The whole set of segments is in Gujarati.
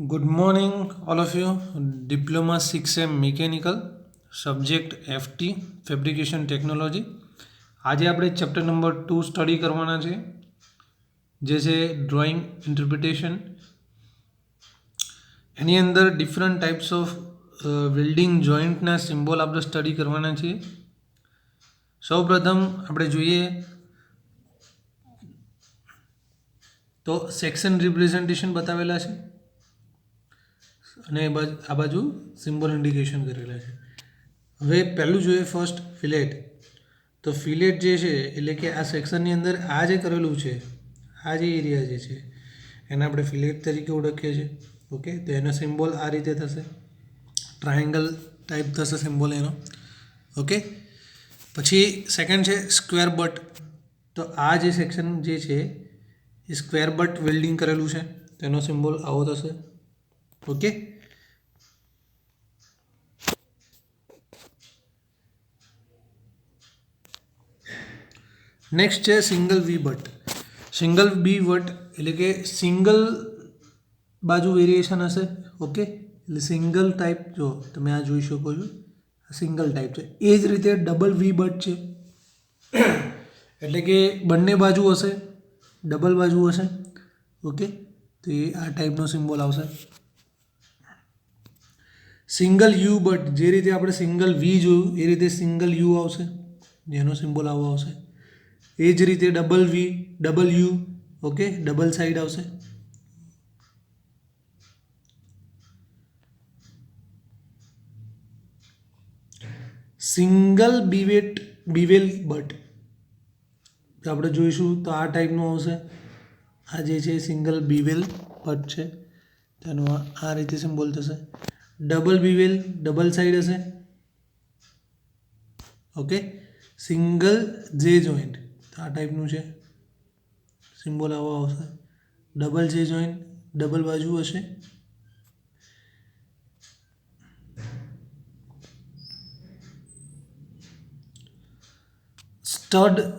Good morning, all of you. Diploma 6M Mechanical, subject FT fabrication technology. આજે આપણે ચેપ્ટર નંબર 2 સ્ટડી કરવાના છે, જે છે ડ્રોઈંગ ઇન્ટરપ્રિટેશન. એની અંદર ડિફરન્ટ ટાઈપ્સ ઓફ વેલ્ડિંગ જોઈન્ટના સિમ્બોલ આપણે સ્ટડી કરવાના છીએ. સૌપ્રથમ આપણે જોઈએ તો સેક્શન રિપ્રેઝન્ટેશન બતાવેલા છે અને આ બાજુ સિમ્બોલ ઇન્ડિકેશન કરેલા છે. હવે પહેલું જોઈએ ફર્સ્ટ ફિલેટ. તો ફિલેટ જે છે એટલે કે આ સેક્શનની અંદર આ જે કરેલું છે, આ જે એરિયા જે છે એને આપણે ફિલેટ તરીકે ઓળખીએ છીએ. ઓકે, તો એનો સિમ્બોલ આ રીતે થશે, ટ્રાયેંગલ ટાઈપ થશે સિમ્બોલ એનો. ઓકે, પછી સેકન્ડ છે સ્ક્વેર બટ. તો આ જે સેક્શન જે છે એ સ્ક્વેર બટ વેલ્ડિંગ કરેલું છે, તેનો સિમ્બોલ આવો થશે. ઓકે, નેક્સ્ટ છે single V butt. Single V butt એટલે કે સિંગલ બાજુ વેરિએશન હશે. ઓકે, એટલે સિંગલ ટાઈપ, જો તમે આ જોઈ શકો છો, સિંગલ ટાઈપ છે. એ જ રીતે ડબલ વી બટ છે, એટલે કે બંને બાજુ હશે, ડબલ બાજુ હશે. ઓકે, તો એ આ ટાઈપનો સિમ્બોલ આવશે. સિંગલ યુ બટ, જે રીતે આપણે સિંગલ વી જોયું એ રીતે સિંગલ યુ આવશે, જેનો સિમ્બોલ આવો આવશે. એ જ રીતે double V, double U. Okay, double side આવશે. સિંગલ બીવેલ બટ આપણે જોઈશું તો આ ટાઈપનું આવશે. આ જે છે સિંગલ બીવેલ બટ છે, તેનો આ રીતે સિમ્બોલ થશે. ડબલ બીવેલ, ડબલ સાઈડ હશે. ઓકે, સિંગલ જે જોઈન્ટ, આ ટાઈપનું છે, સિમ્બોલ આવો આવશે. ડબલ જે જોઈન્ટ, ડબલ બાજુ હશે.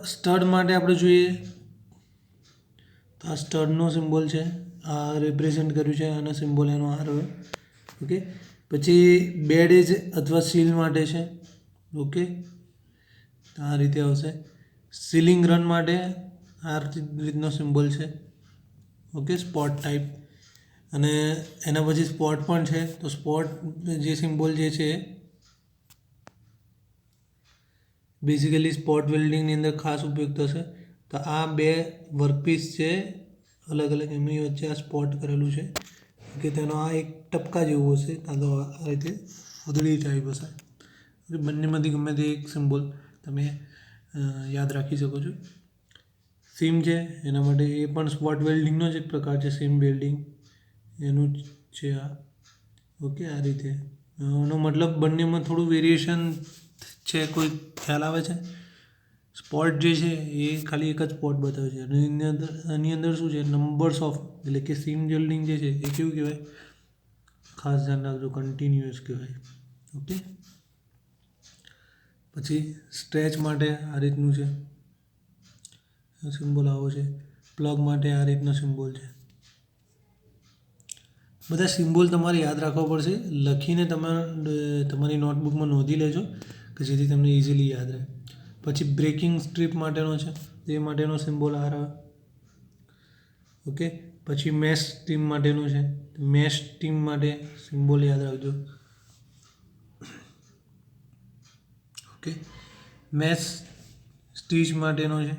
સ્ટડ માટે આપણે જોઈએ તો આ સ્ટડનો સિમ્બોલ છે, આ રિપ્રેઝેન્ટ કર્યું છે, આનો સિમ્બોલ એનો આ રહ્યો. ઓકે, પછી બેડ એજ અથવા સીલ માટે છે. ઓકે, આ રીતે આવશે. સીલિંગ રન માટે આ રીતનો સિમ્બોલ છે. Okay, spot type. અને એના પછી સ્પોટ પણ છે, તો સ્પોટ જે સિમ્બોલ જે છે બેઝિકલી સ્પોટ વેલ્ડિંગની અંદર ખાસ ઉપયોગ થશે. તો આ બે વર્કપીસ છે અલગ અલગ, એમની વચ્ચે આ સ્પોટ કરેલું છે કે તેનો આ એક ટપકા જેવું હશે, કાં તો આ રીતે ઉધડી ટાઈપ હશે. બંનેમાંથી ગમે તે એક સિમ્બોલ તમે યાદ રાખી શકો છો. સીમ છે, એના માટે એ પણ સ્પોટ વેલ્ડિંગનો જ એક પ્રકાર છે, સીમ વેલ્ડિંગ એનું જ છે આ. ઓકે, આ રીતે એનો મતલબ બંનેમાં થોડું વેરિએશન છે, કોઈ ખ્યાલ આવે છે. સ્પોટ જે છે એ ખાલી એક જ સ્પોટ બતાવે છે, અને એની અંદર શું છે, નંબર્સ ઓફ, એટલે કે સીમ વેલ્ડિંગ જે છે એ કેવું કહેવાય, ખાસ ધ્યાન રાખજો, કન્ટિન્યુઅસ કહેવાય. ઓકે, પછી સ્ટ્રેચ માટે આ રીતનું છે, સિમ્બોલ આવો છે. પ્લગ માટે આ રીતનો સિમ્બોલ છે. બધા સિમ્બોલ તમારે યાદ રાખવા પડશે, લખીને તમારી નોટબુકમાં નોંધી લેજો કે જેથી તમને ઇઝીલી યાદ રહે. પછી બ્રેકિંગ સ્ટ્રીપ માટેનો છે, તે માટેનો સિમ્બોલ આ રહ્યો. ઓકે, પછી મેશ ટીમ માટેનું છે, મેશ ટીમ માટે સિમ્બોલ યાદ રાખજો. ઓકે, મેશ સ્ટીચ માટેનો છે.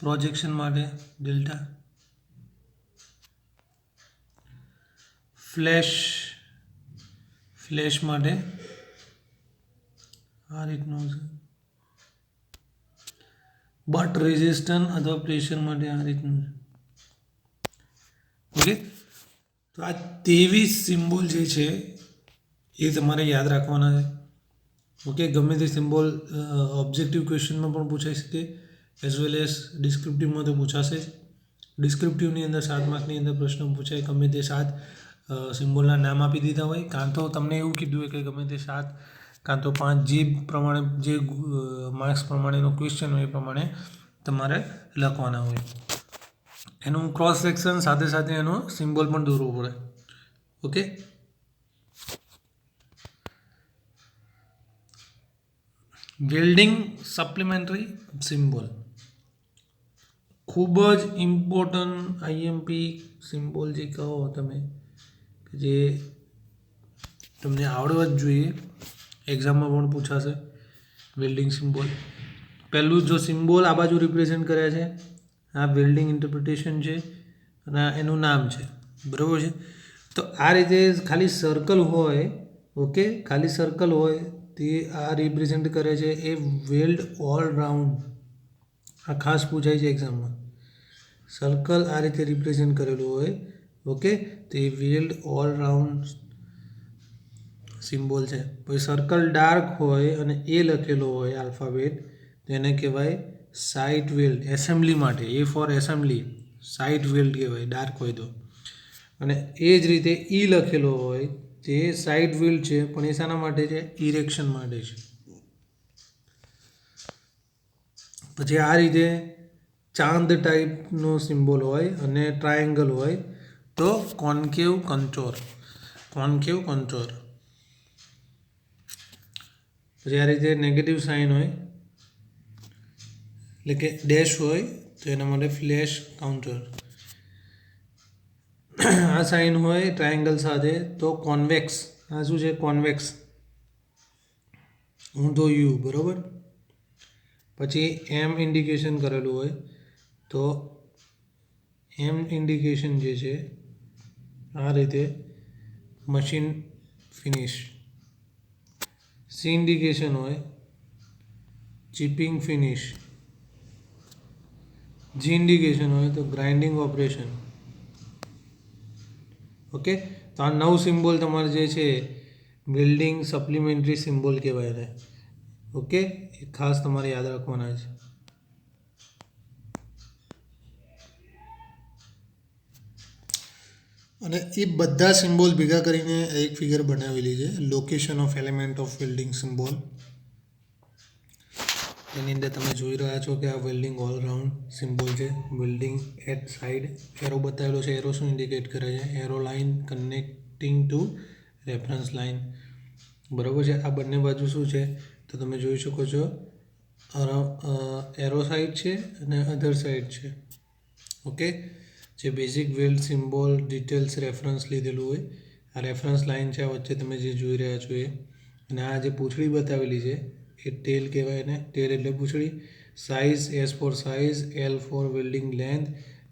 પ્રોજેક્શન માટે ડેલ્ટા. ફ્લેશ માટે આ રીતનું છે. બટ રેઝિસ્ટન્સ અથવા પ્રેશર માટે આ રીતનું છે. ઓકે, તો આ 23 સિમ્બોલ જે છે એ તમારે યાદ રાખવાના છે. ઓકે, ગમે તે સિમ્બોલ ઓબ્જેક્ટિવ ક્વેશ્ચનમાં પણ પૂછાઈ શકે, એઝ વેલ એઝ ડિસ્ક્રિપ્ટિવમાં તો પૂછાશે જ. ડિસ્ક્રિપ્ટિવની અંદર 7 માર્કની અંદર પ્રશ્ન પૂછાય, ગમે તે 7 સિમ્બોલના નામ આપી દીધા હોય, કાં તો તમને એવું કીધું હોય કે ગમે તે 7 કાં તો 5, જે પ્રમાણે જે માર્ક્સ પ્રમાણેનો ક્વેશ્ચન હોય એ પ્રમાણે તમારે લખવાના હોય. એનું ક્રોસ સેક્શન સાથે સાથે એનો સિમ્બોલ પણ દોરવો પડે. ઓકે, વેલ્ડિંગ સપ્લિમેન્ટરી સિમ્બોલ ખૂબ જ ઇમ્પોર્ટન્ટ આઈએમપી સિમ્બોલ જે કહો તમે, જે તમને આવડવા જ જોઈએ, એક્ઝામમાં પણ પૂછાશે. વેલ્ડિંગ સિમ્બોલ પહેલું જો સિમ્બોલ આ બાજુ રિપ્રેઝેન્ટ કર્યા છે, આ વેલ્ડિંગ ઇન્ટરપ્રિટેશન છે અને એનું નામ છે, બરાબર છે. તો આ રીતે ખાલી સર્કલ હોય, ઓકે, ખાલી સર્કલ હોય તે આ રિપ્રેઝેન્ટ કરે છે એ વેલ્ડ ઓલરાઉન્ડ. આ ખાસ પૂછાય છે એક્ઝામમાં. સર્કલ આ રીતે રિપ્રેઝેન્ટ કરેલું હોય, ઓકે, તે વેલ્ડ ઓલરાઉન્ડ સિમ્બોલ છે. પછી સર્કલ ડાર્ક હોય અને એ લખેલો હોય આલ્ફાબેટ, તેને કહેવાય સાઇટ વેલ્ડ. એસેમ્બલી માટે એ ફોર એસેમ્બલી સાઇટ વેલ્ડ કહેવાય ડાર્ક હોય તો. અને એ જ રીતે ઈ લખેલો હોય તે સાઇટ વેલ્ડ છે, પણ એ શાના માટે છે? ઇરેક્શન માટે છે. પછી આ રીતે ચાંદ ટાઈપનો સિમ્બોલ હોય અને ટ્રાયેંગલ હોય તો કોન્કેવ કંચોર. કોન્કેવ કંચોર. પછી આ રીતે નેગેટિવ સાઇન હોય, એટલે કે ડેશ હોય તો એના માટે ફ્લેશ કાઉન્ટર. આ સાઇન હોય ટ્રાયેંગલ સાથે તો કોન્વેક્સ. આ શું છે? કોન્વેક્સ, ઊંધો યુ, બરાબર. પછી એમ ઇન્ડિકેશન કરેલું હોય તો એમ ઇન્ડિકેશન જે છે આ રીતે મશીન ફિનિશ. સી ઇન્ડિકેશન હોય ચિપિંગ ફિનિશ. જી ઇન્ડિકેશન હોય તો ગ્રાઇન્ડિંગ ઓપરેશન. ઓકે, તો આ 9 સિમ્બોલ તમારે જે છે વેલ્ડિંગ સપ્લિમેન્ટરી સિમ્બોલ કહેવાય છે. ઓકે, એ ખાસ તમારે યાદ રાખવાના છે. અને એ બધા સિમ્બોલ ભેગા કરીને એક ફિગર બનાવેલી છે, location of element of welding symbol. એની અંદર તમે જોઈ રહ્યા છો કે આ વેલ્ડિંગ ઓલરાઉન્ડ સિમ્બોલ છે. વેલ્ડિંગ એટ સાઇડ એરો બતાવેલો છે. એરો શું ઇન્ડિકેટ કરે છે? Arrow line connecting to reference line, બરાબર છે. આ બંને બાજુ શું છે તો તમે જોઈ શકો છો એરો સાઇડ છે અને અધર સાઇડ છે. ઓકે, જે basic weld symbol details reference લીધેલું હોય, આ રેફરન્સ લાઇન છે આ વચ્ચે તમે જે જોઈ રહ્યા છો એ. અને આ જે પૂંછડી બતાવેલી છે એ ટેલ કહેવાય ને. ટેલ એટલે પૂંછડી. Size S for size, L for welding length,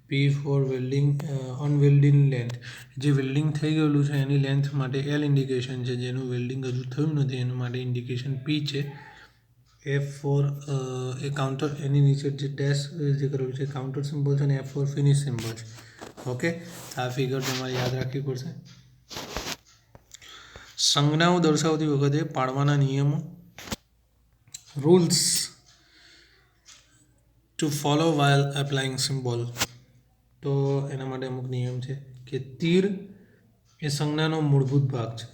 P for welding unwelding length. જે વેલ્ડિંગ થઈ ગયેલું છે એની લેન્થ માટે એલ ઇન્ડિકેશન છે, જેનું વેલ્ડિંગ હજુ થયું નથી એના માટે ઇન્ડિકેશન પી છે. એફ ફોર એ કાઉન્ટર, એની નીચે જે ડેશ જે કરેલું છે કાઉન્ટર સિમ્બોલ છે, અને એફ ફોર ફિનિશ સિમ્બોલ છે. ઓકે, આ ફિગર તમારે યાદ રાખવી પડશે. સંજ્ઞાઓ દર્શાવતી વખતે પાડવાના નિયમો, rules two follow while applying symbol. તો એના માટે અમુક નિયમ છે કે તીર એ સંજ્ઞાનો મૂળભૂત ભાગ છે.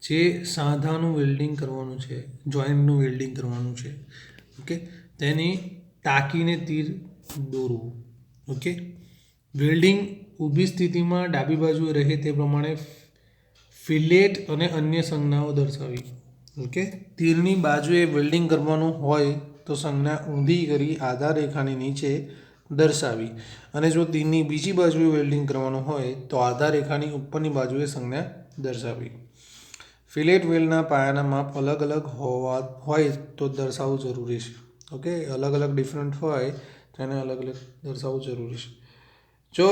જે સાંધાનું વેલ્ડિંગ કરવાનું છે, જોઈન્ટનું વેલ્ડિંગ કરવાનું છે, ઓકે, તેની ટાંકીને તીર દોરવું. ઓકે, વેલ્ડિંગ ઊભી સ્થિતિમાં ડાબી બાજુએ રહે તે પ્રમાણે ફિલેટ અને અન્ય સંજ્ઞાઓ દર્શાવી. ઓકે, તીરની બાજુએ વેલ્ડિંગ કરવાનું હોય તો સંજ્ઞા ઊંધી કરી આધાર રેખાની નીચે દર્શાવી, અને જો તીરની બીજી બાજુએ વેલ્ડિંગ કરવાનું હોય તો આધાર રેખાની ઉપરની બાજુએ સંજ્ઞા દર્શાવી. ફિલેટ વેલ્ડના પાયાના માપ અલગ અલગ હોય તો દર્શાવવું જરૂરી છે. ઓકે, અલગ અલગ ડિફરન્ટ હોય તો એને અલગ અલગ દર્શાવવું જરૂરી છે. જો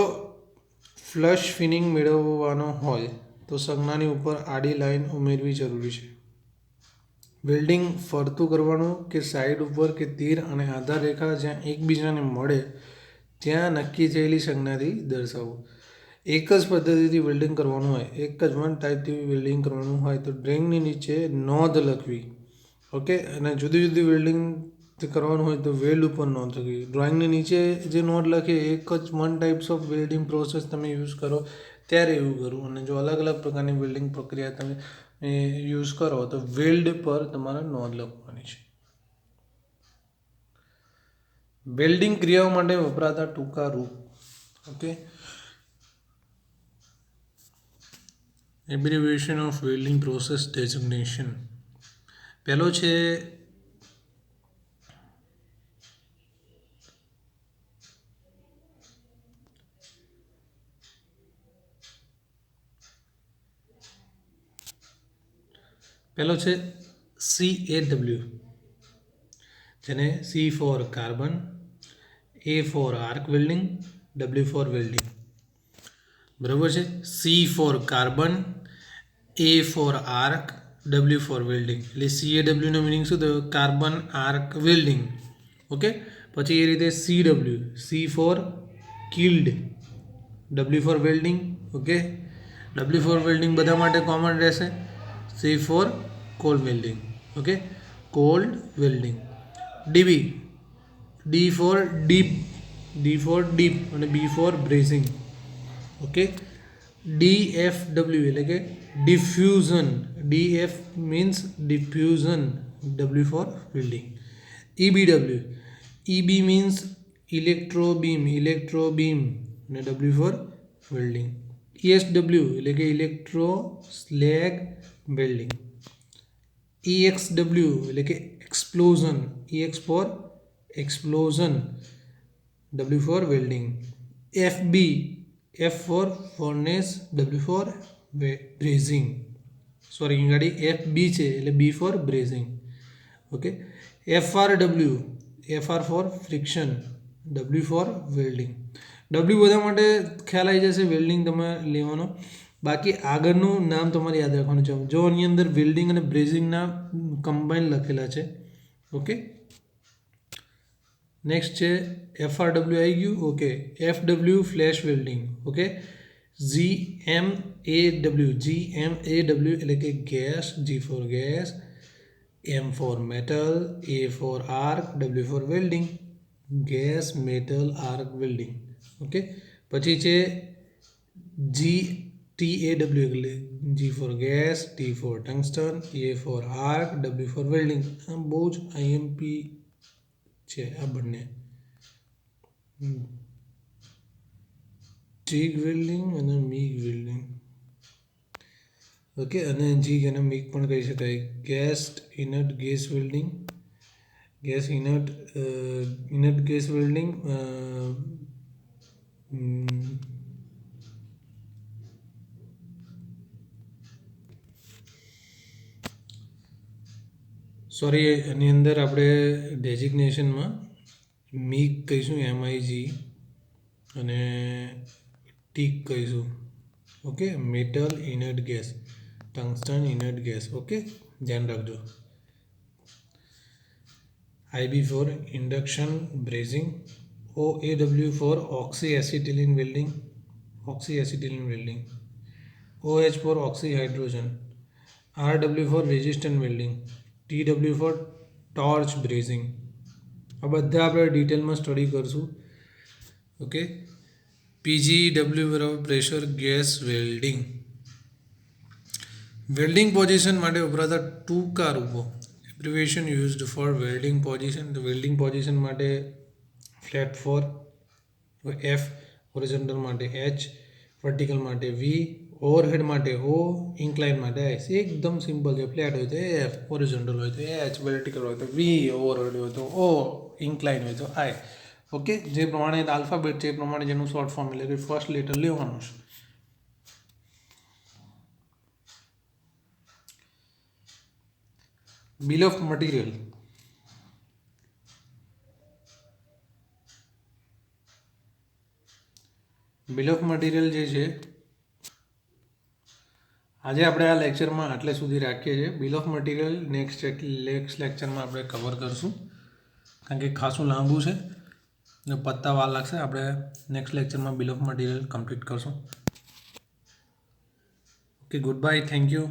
ફ્લશ ફિનિંગ મેળવવાનો હોય તો સંજ્ઞાની ઉપર આડી લાઇન ઉમેરવી જરૂરી છે. વેલ્ડિંગ ફરતું કરવાનું કે સાઇડ ઉપર કે તીર અને આધાર રેખા જ્યાં એકબીજાને મળે ત્યાં નક્કી થયેલી સંજ્ઞાથી દર્શાવવું. એક જ પદ્ધતિથી વેલ્ડિંગ કરવાનું હોય, એક જ વન ટાઈપથી વેલ્ડિંગ કરવાનું હોય તો ડ્રોઈંગની નીચે નોંધ લખવી. ઓકે, અને જુદી જુદી વેલ્ડિંગ કરવાનું હોય તો વેલ્ડ ઉપર નોંધ લખવી. ડ્રોઈંગની નીચે જે નોંધ લખે એક જ one types of welding process તમે યુઝ કરો ત્યારે એવું કરવું. અને જો અલગ અલગ પ્રકારની વેલ્ડિંગ પ્રક્રિયા તમે યુઝ કરો તો વેલ્ડ પર તમારે નોંધ લખવાની છે. વેલ્ડિંગ ક્રિયાઓ માટે વપરાતા ટૂંકા રૂપ. Okay, abbreviation of welding process designation. પહેલો છે CAW, જેને C for carbon, A for arc welding, W for welding. બરાબર છે. C for carbon, A for arc, W for welding. એટલે CAW નો મિનિંગ શું થયો? Carbon arc welding. ઓકે, પછી એ રીતે CW, C for killed, W for welding. Okay, W for welding બધા માટે કોમન રહેશે. C for cold welding. Okay, cold welding. DB, D for dip, D for dip અને B for brazing. Okay, DFW એટલે કે diffusion. DF means diffusion, W for welding. EBW, EB means electro beam અને W ફોર વેલ્ડિંગ. ESW એટલે કે ઇલેક્ટ્રો સ્લેગ વેલ્ડિંગ. EXW એટલે કે explosion, EX for explosion, W for welding. FB, F for furnace, W for brazing. Sorry, અહીં ગાડી FB છે એટલે B for brazing. Okay, FRW, FR for friction, W for welding. W બધા માટે ખ્યાલ આવી જશે વેલ્ડિંગ તમારે લેવાનો. બાકી આગળનું નામ તમારે યાદ રાખવાનું છે. જો આની અંદર વેલ્ડિંગ અને બ્રેઝિંગના કમ્બાઈન લખેલા છે. ઓકે, નેક્સ્ટ છે FRW આવી ગયું. Okay, FW flash welding. Okay, GMAW એટલે કે gas, G for gas, M for metal, A for arc, W for welding. Gas metal arc welding. Okay, પછી છે TAW એટલે G for gas, T for tungsten, A for arc, W for welding. આ બહુ જ IMP છે આ બંને. જીગ વેલ્ડિંગ અને મીગ વેલ્ડિંગ. ઓકે, અને જીગ અને મીગ પણ કહી શકાય. Gas inert gas welding, gas inert gas welding. Sorry, એની અંદર આપણે ડેઝિગ્નેશનમાં મીગ કહીશું, MIG, અને ટીક કહીશું. Okay, metal inert gas, tungsten inert gas. Okay, ધ્યાન રાખજો. IB for induction brazing. OAW for oxy acetylene welding, OH for oxy hydrogen. RW for resistant welding. TW for torch brazing. આ બધા આપણે ડિટેલમાં સ્ટડી કરશું. ઓકે, PGW બરાબર pressure gas welding. Welding position માટે વપરાતા ટૂંકા રૂપો. Abbreviation used for welding position. તો વેલ્ડિંગ પોઝિશન માટે ફ્લેટ ફોર F, હોરિઝોન્ટલ માટે H, વર્ટિકલ માટે V, ઓવરહેડ માટે O, ઇન્ક્લાઇન માટે S. એકદમ સિમ્પલ છે. ફ્લેટ હોય તો F, હોરિઝોન્ટલ હોય તો H, વર્ટિકલ હોય તો V, ઓવરહેડ હોય તો O, ઇન્ક્લાઇન હોય તો I. ઓકે, જે પ્રમાણે આલ્ફાબેટ છે એ પ્રમાણે જેનું શોર્ટ ફોર્મ એટલે કે ફર્સ્ટ લેટર લેવાનું છે. Bill of material. Bill of material જે છે આજે આપણે આ લેક્ચરમાં આટલે સુધી રાખીએ છીએ. બિલ ઓફ મટીરિયલ નેક્સ્ટ લેક્ચરમાં આપણે કવર કરશું, કારણ કે ખાસું લાંબુ છે ને પત્તા વાર લાગશે. આપણે નેક્સ્ટ લેક્ચરમાં બિલ ઓફ મટીરિયલ કમ્પ્લીટ કરશું. Okay, good bye, thank you.